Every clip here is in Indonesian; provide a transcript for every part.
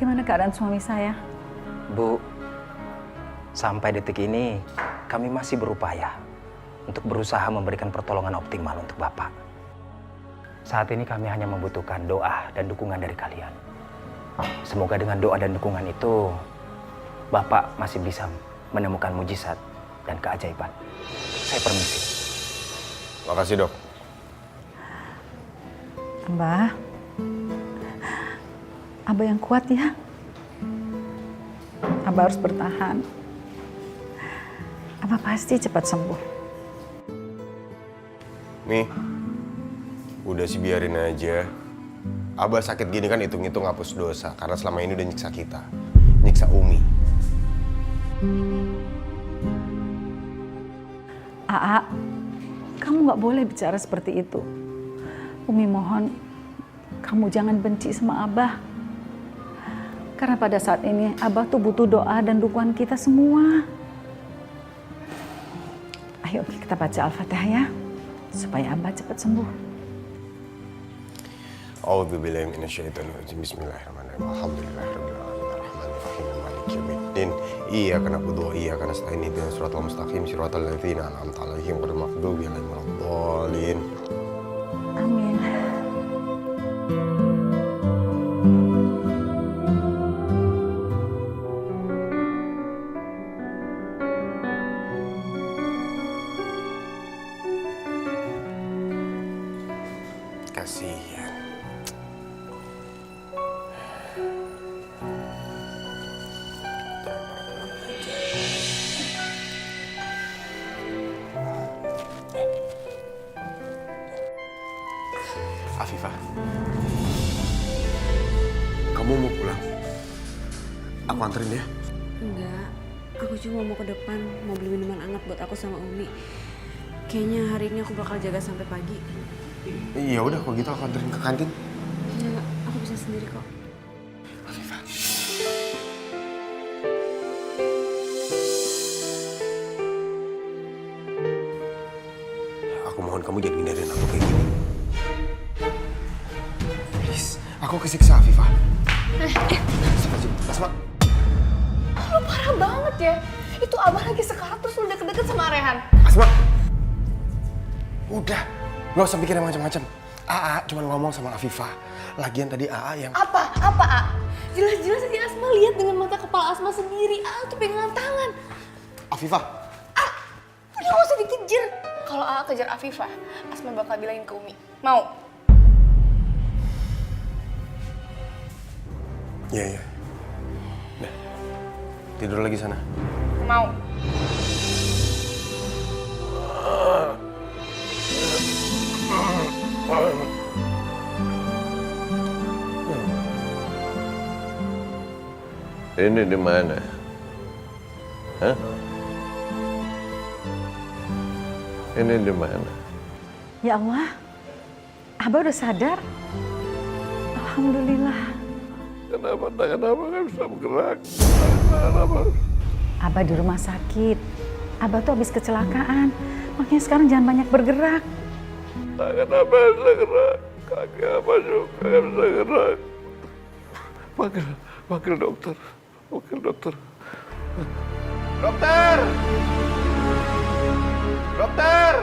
bagaimana keadaan suami saya? Bu, sampai detik ini kami masih berupaya untuk berusaha memberikan pertolongan optimal untuk Bapak. Saat ini kami hanya membutuhkan doa dan dukungan dari kalian. Semoga dengan doa dan dukungan itu, Bapak masih bisa menemukan mujizat dan keajaiban. Saya permisi. Makasih, Dok. Abah yang kuat ya. Abah harus bertahan. Abah pasti cepat sembuh. Mi, udah sih biarin aja. Abah sakit gini kan hitung-hitung hapus dosa. Karena selama ini udah nyiksa kita. Nyiksa Umi. Aa, kamu gak boleh bicara seperti itu. Umi mohon, kamu jangan benci sama Abah. Karena pada saat ini Abah tuh butuh doa dan dukungan kita semua. Ayo kita baca Al-Fatihah ya, supaya Abah cepat sembuh. A'udzubillahi minasyaitonirrajim. Bismillahirrahmanirrahim. Alhamdulillahirabbil alamin. Arrahmanirrahim. Maliki yaumiddin. Iyyaka na'budu wa iyyaka nasta'in. Ihdinas siratal mustaqim. Siratal ladzina an'amta 'alaihim ghairil maghdubi 'alaihim waladdallin. Amin. Kasihan. Afifah, kamu mau pulang? Aku anterin ya. Enggak, aku cuma mau ke depan, mau beli minuman hangat buat aku sama Umi. Kayaknya hari ini aku bakal jaga sampai pagi. Iya udah, kalau gitu aku anterin ke kantin. Enggak, aku bisa sendiri kok. Afifah. Aku mohon kamu jangan hindarin aku kayak gini. Please, aku kesiksa Afifah. Asma. Lu parah banget ya. Itu Abah lagi sekarat terus lu deket-deket sama Rehan. Asma. Udah, gak usah pikirin macam-macam. Aa cuma ngomong sama Afifah. Lagian tadi Aa yang... Apa, A? Jelas-jelas tadi Asma lihat dengan mata kepala Asma sendiri. A tuh pegangan tangan. Afifah. Udah gak usah dikejar. Kalau A kejar Afifah, Asma bakal bilangin ke Umi. Mau? Iya. Nah, tidur lagi sana. Mau. Ini di mana? Hah? Ini di mana? Ya Allah, Abah udah sadar. Alhamdulillah. Kenapa tangan Abah nggak bisa bergerak? Tangan Abah. Abah di rumah sakit. Abah tuh habis kecelakaan. Makanya sekarang jangan banyak bergerak. Tangan Abah bisa gerak. Kaki Abah juga nggak bisa gerak. Panggil dokter. Panggil dokter. Dokter! Dokter!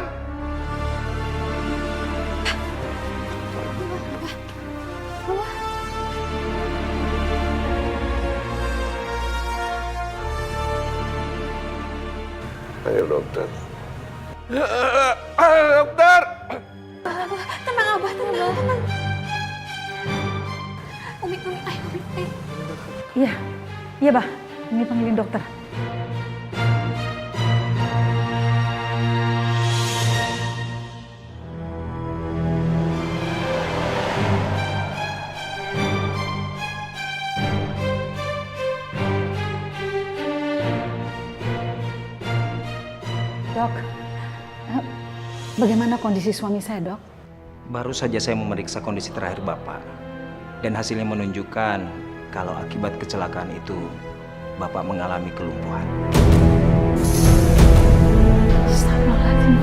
Ayo dokter. Ayo dokter. Tenang Abah, tenang. Umi, ayo Umi. Iya Bah, ini panggilin dokter. Dok, bagaimana kondisi suami saya, Dok? Baru saja saya memeriksa kondisi terakhir Bapak. Dan hasilnya menunjukkan kalau akibat kecelakaan itu Bapak mengalami kelumpuhan. Astagfirullahaladzim.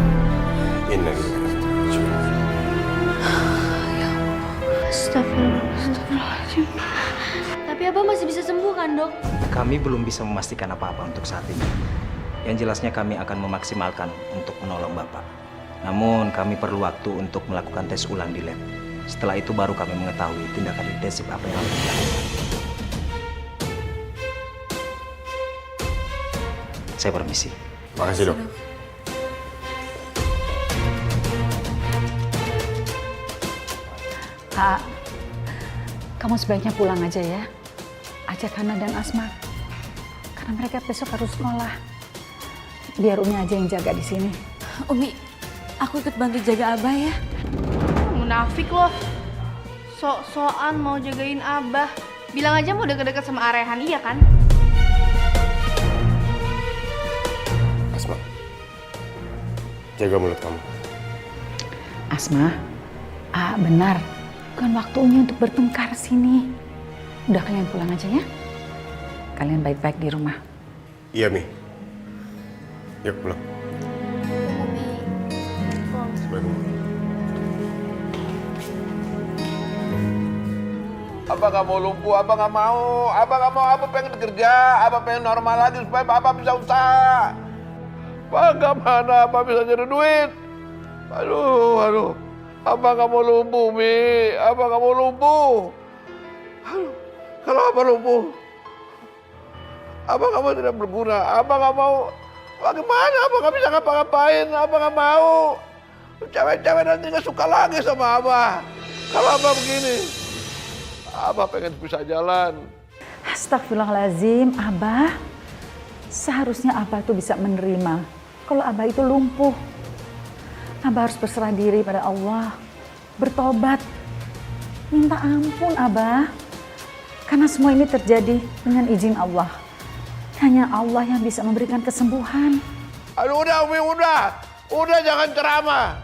Astagfirullahaladzim. Tapi Tapi Abah masih bisa sembuh kan, Dok? Kami belum bisa memastikan apa-apa untuk saat ini. Yang jelasnya kami akan memaksimalkan untuk menolong Bapak. Namun kami perlu waktu untuk melakukan tes ulang di lab. Setelah itu baru kami mengetahui tindakan intensif apa yang harus dilakukan. Saya permisi. Makasih dok. Kak, kamu sebaiknya pulang aja ya. Ajak Hana dan Asma. Karena mereka besok harus sekolah. Biar Umi aja yang jaga di sini. Umi, aku ikut bantu jaga Abah ya. Munafik loh. Sok-sokan mau jagain Abah. Bilang aja mau deket-deket sama Arehan, iya kan? Asma, jaga mulut kamu. Asma, benar. Bukan waktunya untuk bertengkar sini. Udah kalian pulang aja ya. Kalian baik-baik di rumah. Iya Mi. Yuk pulang. Assalamualaikum. Abah nggak mau lumpuh, abah nggak mau. Abah nggak mau, abah pengen kerja, abah pengen normal lagi supaya abah bisa usaha. Bagaimana abah bisa jadi duit? Aduh. Abah nggak mau lumpuh, Mi. Abah nggak mau lumpuh. Aduh, kalau abah lumpuh, abah nggak mau tidak berguna. Abah nggak mau. Bagaimana abah nggak bisa ngapa-ngapain? Abah nggak mau. Cewek-cewek nanti nggak suka lagi sama abah. Kalau abah begini, abah pengen bisa jalan. Astagfirullahaladzim, Abah. Seharusnya Abah tuh bisa menerima kalau Abah itu lumpuh. Abah harus berserah diri pada Allah, bertobat, minta ampun Abah. Karena semua ini terjadi dengan izin Allah. Hanya Allah yang bisa memberikan kesembuhan. Aduh udah Umi, udah jangan ceramah.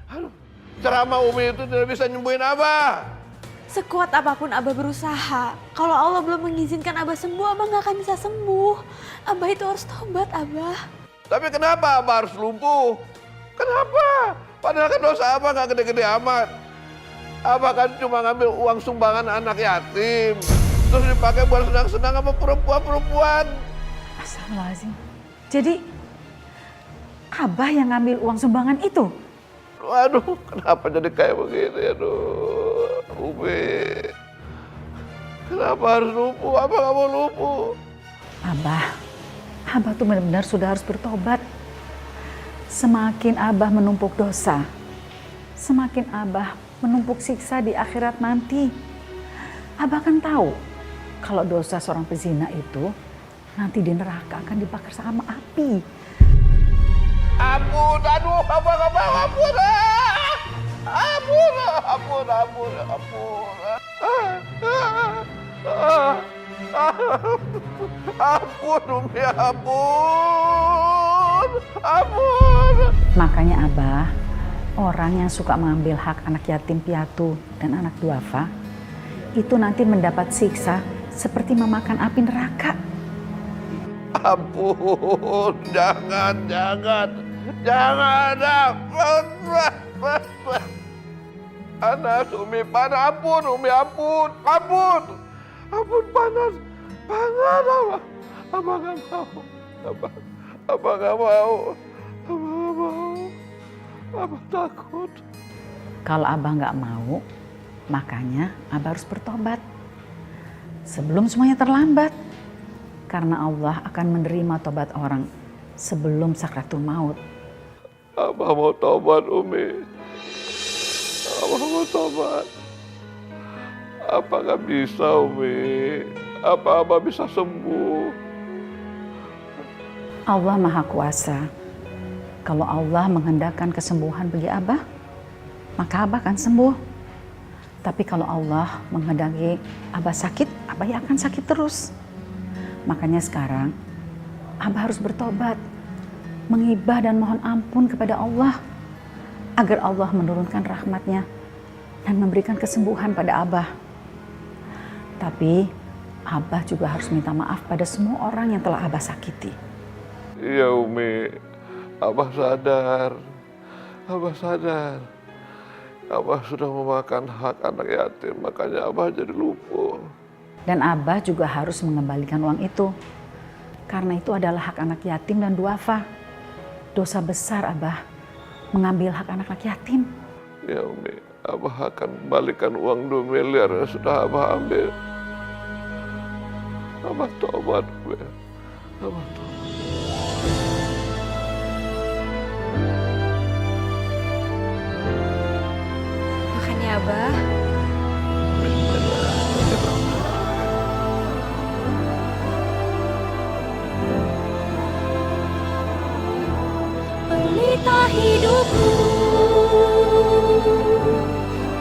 Aduh, ceramah Umi itu tidak bisa nyembuhin Abah. Sekuat apapun Abah berusaha, kalau Allah belum mengizinkan Abah sembuh, Abah nggak akan bisa sembuh. Abah itu harus tobat, Abah. Tapi kenapa Abah harus lumpuh? Kenapa? Padahal kan dosa Abah nggak gede-gede amat. Abah kan cuma ngambil uang sumbangan anak yatim, terus dipakai buat senang-senang sama perempuan-perempuan. Astagfirullahaladzim. Jadi Abah yang ngambil uang sumbangan itu? Waduh, kenapa jadi kayak begini? Aduh, Umi. Kenapa harus lumpuh? Abah nggak mau lumpuh. Abah tuh benar-benar sudah harus bertobat. Semakin Abah menumpuk dosa, semakin Abah menumpuk siksa di akhirat nanti. Abah kan tahu kalau dosa seorang pezina itu nanti di neraka akan dibakar sama api. Ampun, aduh, Abah nggak mau, ampun. Ampun, Umi, ampun. Makanya Abah, orang yang suka mengambil hak anak yatim piatu dan anak duafa, itu nanti mendapat siksa seperti memakan api neraka. Ampun, jangan. Panas, Umi, panas. Ampun, Umi, ampun. Ampun, panas. Abah nggak mau. Abah nggak mau. Abah takut. Kalau Abah nggak mau, makanya Abah harus bertobat. Sebelum semuanya terlambat. Karena Allah akan menerima tobat orang sebelum sakratul maut. Abah mau tobat, Umi. Abah mau tobat. Apa nggak bisa, Umi? Apa Abah bisa sembuh? Allah Maha Kuasa. Kalau Allah menghendakkan kesembuhan bagi Abah, maka Abah akan sembuh. Tapi kalau Allah menghendaki Abah sakit, Abah ya akan sakit terus. Makanya sekarang Abah harus bertobat, mengibah dan mohon ampun kepada Allah agar Allah menurunkan rahmatnya dan memberikan kesembuhan pada Abah. Tapi Abah juga harus minta maaf pada semua orang yang telah Abah sakiti. Iya, Umi. Abah sadar. Abah sudah memakan hak anak yatim, makanya Abah jadi lumpuh. Dan Abah juga harus mengembalikan uang itu. Karena itu adalah hak anak yatim dan duafa. Dosa besar Abah mengambil hak anak-anak yatim. Ya Umi, Abah akan kembalikan uang 2 miliar yang sudah Abah ambil. Abah tobat, Umi. Abah tobat. Makan ya, Abah. Pelita hidupku,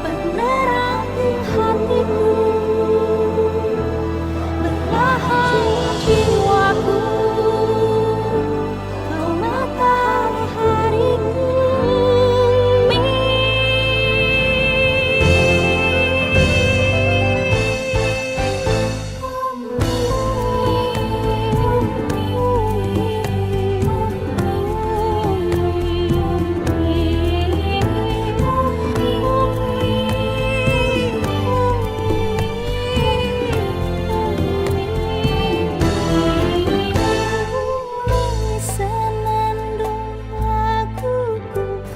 penerang hatiku, belahan jiwaku, kau matahariku.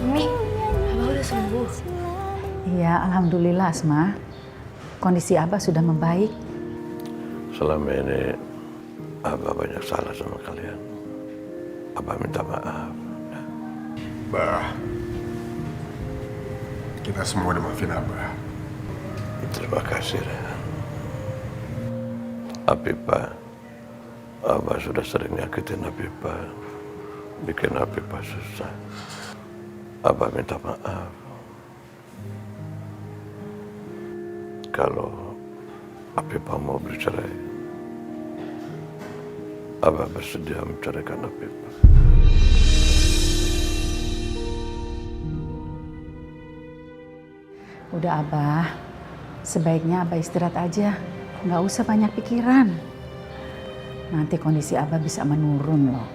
Umi, Abah udah sembuh. Iya, alhamdulillah Asma. Kondisi Abah sudah membaik. Selama ini Abah banyak salah sama kalian. Abah minta maaf. Bah, kita semua udah maafin Abah. Terima kasih, Rehan. Apipah, Abah sudah sering nyakitin Apipah, bikin Apipah susah. Abah minta maaf. Kalau Apipah mau bercerai, Abah bersedia menceraikan Apipah. Udah Abah, sebaiknya Abah istirahat aja. Nggak usah banyak pikiran. Nanti kondisi Abah bisa menurun loh.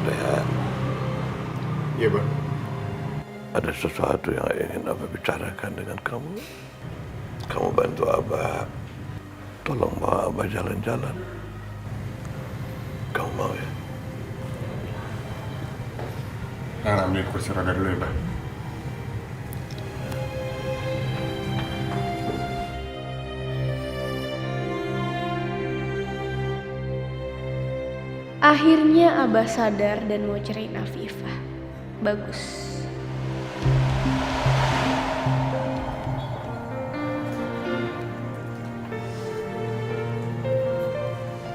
Rehan, Iya, Bang. ada sesuatu yang ingin Abah bicarakan dengan kamu. Kamu bantu Abah, tolong bawa Abah jalan-jalan. Kamu mau ya? Nah, ambil kursi roda dulu ya, Bang. Akhirnya Abah sadar dan mau ceraiin Afifah. Bagus.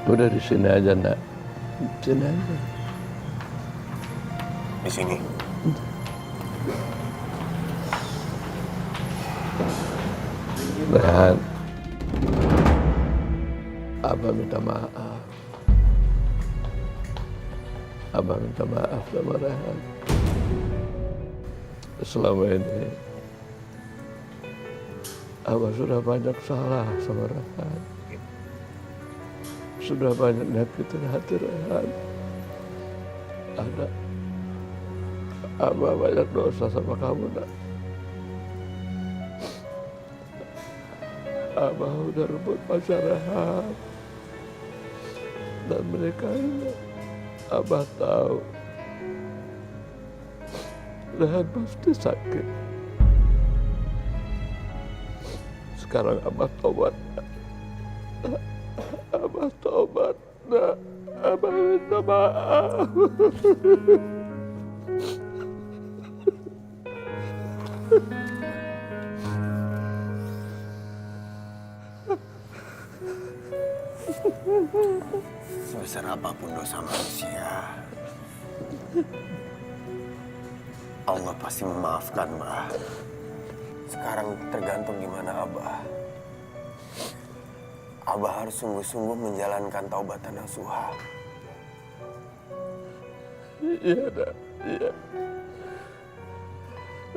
Udah di sini aja, Nak. Sini aja. Di sini. Rehan, Abah minta maaf. Abah minta maaf sama Rehan. Selama ini Abah sudah banyak salah sama Rehan. Sudah banyak nyakitin hati Rehan. Abah banyak dosa sama kamu, Nak. Abah udah rebut pacar Rehan dan menikahinya. Abah tahu Rehan pasti sakit. Sekarang Abah tobat. Abah tobat. Nah, Abah minta maaf. Sebesar apapun dosa manusia, Allah pasti memaafkan, Mbah. Sekarang tergantung gimana Abah. Abah harus sungguh-sungguh menjalankan taubatan nasuha. Iya, Nak. Iya.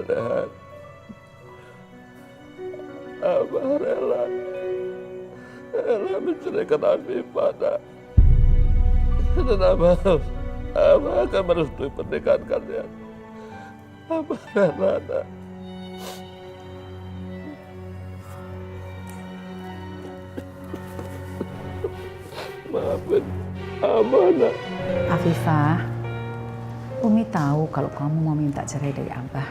Rehan, Abah rela menceraikan Afifah, Nak. Dan Abah akan merestui pernikahan kalian. Abah rela, Nak. Maafin Abah, nak. Afifah, Umi tahu kalau kamu mau minta cerai dari Abah.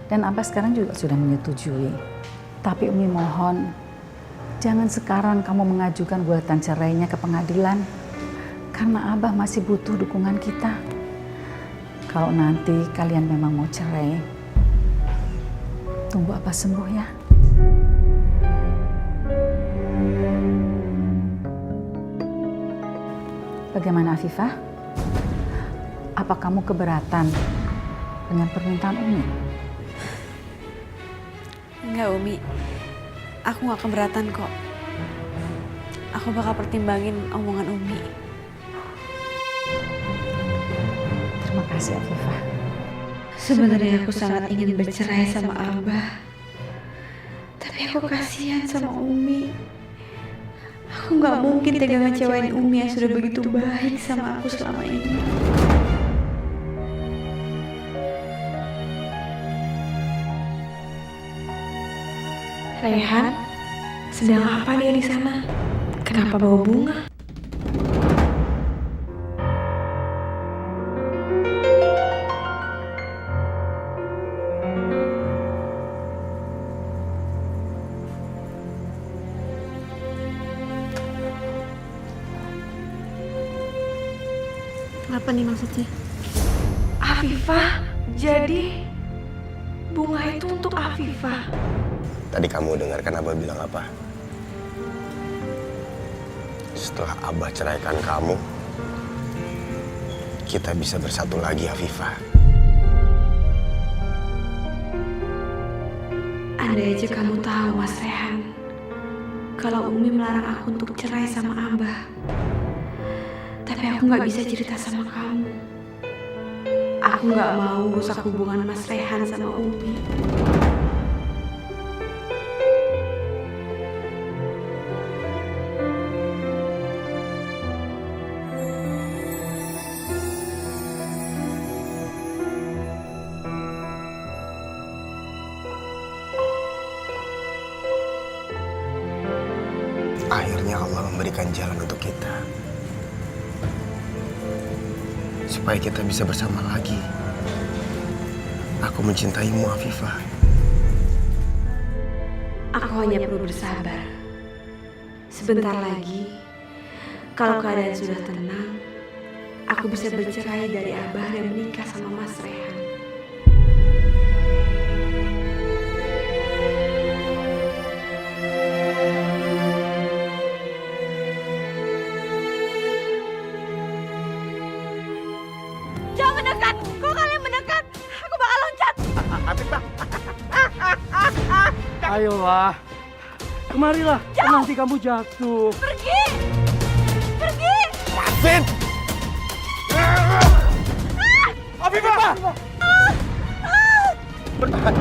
Dan Abah sekarang juga sudah menyetujui. Tapi Umi mohon, jangan sekarang kamu mengajukan gugatan cerainya ke pengadilan. Karena Abah masih butuh dukungan kita. Kalau nanti kalian memang mau cerai, tunggu Abah sembuh ya. Bagaimana Afifah? Apa kamu keberatan dengan permintaan Umi? Enggak, Umi. Aku gak keberatan kok. Aku bakal pertimbangin omongan Umi. Terima kasih Afifah. Sebenarnya aku sangat ingin bercerai sama Abah. Tapi aku kasihan sama Umi. Aku gak mungkin tega ngecewain Umi yang sudah begitu baik sama aku selama ini. Rehan, sedang apa dia di sana? Kenapa bawa bunga? Apa nih maksudnya? Afifah, jadi bunga itu untuk Afifah. Tadi kamu dengarkan Abah bilang apa? Setelah Abah ceraikan kamu, kita bisa bersatu lagi, Afifah. Andai aja kamu tahu, Mas Rehan, kalau Umi melarang aku untuk cerai sama Abah. Tapi aku nggak bisa cerita sama kamu. Aku nggak mau rusak hubungan Mas Rehan sama Umi. Akhirnya Allah memberikan jalan untuk kita. Supaya kita bisa bersama lagi. Aku mencintaimu, Afifah. Aku hanya perlu bersabar. Sebentar lagi, kalau keadaan sudah tenang, aku bisa bercerai dari Abah dan menikah sama Mas Rehan. Jangan mendekat! Kok kalian mendekat? Aku bakal loncat! Ayolah, kemarilah, nanti kamu jatuh. Pergi! Pergi! Afif! Afifah! Bertahan!